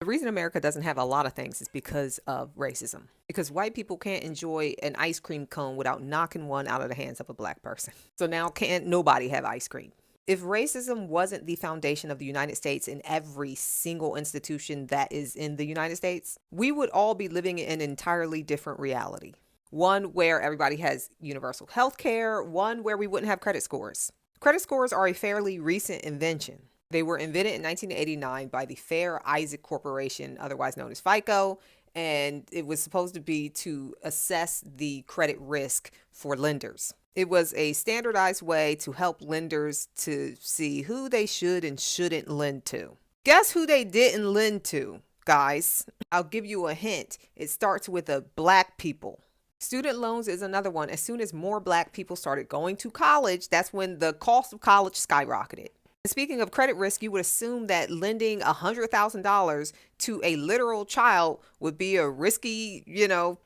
The reason America doesn't have a lot of things is because of racism. Because white people can't enjoy an ice cream cone without knocking one out of the hands of a black person. So now can't nobody have ice cream. If racism wasn't the foundation of the United States in every single institution that is in the United States, we would all be living in an entirely different reality. One where everybody has universal health care, one where we wouldn't have credit scores. Credit scores are a fairly recent invention. They were invented in 1989 by the Fair Isaac Corporation, otherwise known as FICO, and it was supposed to be to assess the credit risk for lenders. It was a standardized way to help lenders to see who they should and shouldn't lend to. Guess who they didn't lend to, guys? I'll give you a hint. It starts with a black people. Student loans is another one. As soon as more black people started going to college, that's when the cost of college skyrocketed. Speaking of credit risk, you would assume that lending $100,000 to a literal child would be a risky,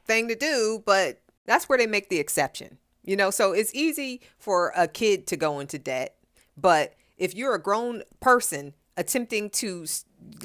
thing to do, but that's where they make the exception. So it's easy for a kid to go into debt, but if you're a grown person attempting to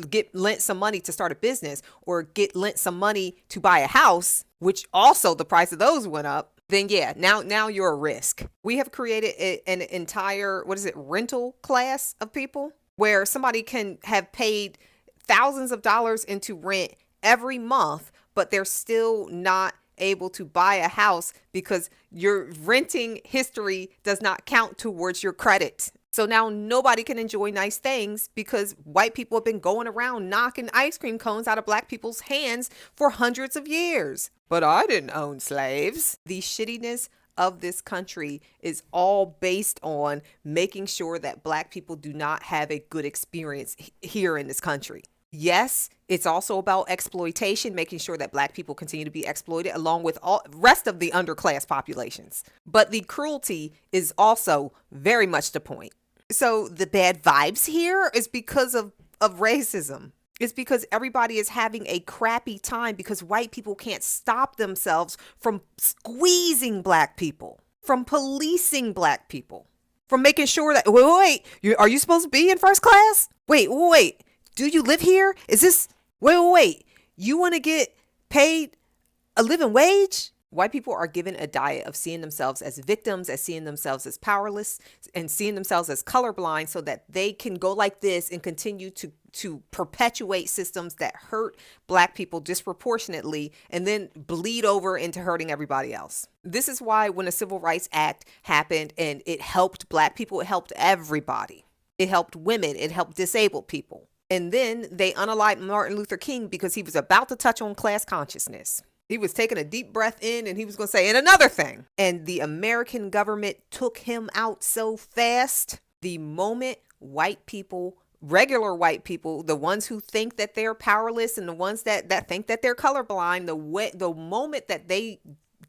get lent some money to start a business or get lent some money to buy a house, which also the price of those went up, then yeah, now you're a risk. We have created an entire, rental class of people where somebody can have paid thousands of dollars into rent every month, but they're still not able to buy a house because your renting history does not count towards your credit. So now nobody can enjoy nice things because white people have been going around knocking ice cream cones out of black people's hands for hundreds of years. But I didn't own slaves. The shittiness of this country is all based on making sure that black people do not have a good experience here in this country. Yes, it's also about exploitation, making sure that black people continue to be exploited along with all rest of the underclass populations. But the cruelty is also very much the point. So the bad vibes here is because of racism. It's because everybody is having a crappy time because white people can't stop themselves from squeezing black people, from policing black people, from making sure that, wait, are you supposed to be in first class? Wait, do you live here? Is this, wait, you want to get paid a living wage? White people are given a diet of seeing themselves as victims, as seeing themselves as powerless, and seeing themselves as colorblind so that they can go like this and continue to perpetuate systems that hurt black people disproportionately and then bleed over into hurting everybody else. This is why when the Civil Rights Act happened and it helped black people, it helped everybody. It helped women, it helped disabled people. And then they unalived Martin Luther King because he was about to touch on class consciousness. He was taking a deep breath in and he was going to say, and another thing. And the American government took him out so fast. The moment white people, regular white people, the ones who think that they're powerless and the ones that think that they're colorblind, the moment that they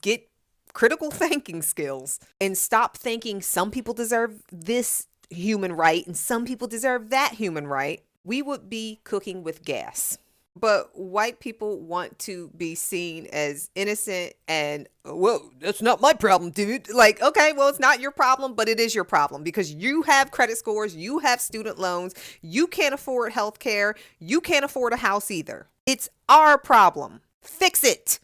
get critical thinking skills and stop thinking some people deserve this human right and some people deserve that human right, we would be cooking with gas. But white people want to be seen as innocent and, well, that's not my problem, dude. Like, okay, well, it's not your problem, but it is your problem because you have credit scores, you have student loans, you can't afford health care, you can't afford a house either. It's our problem. Fix it.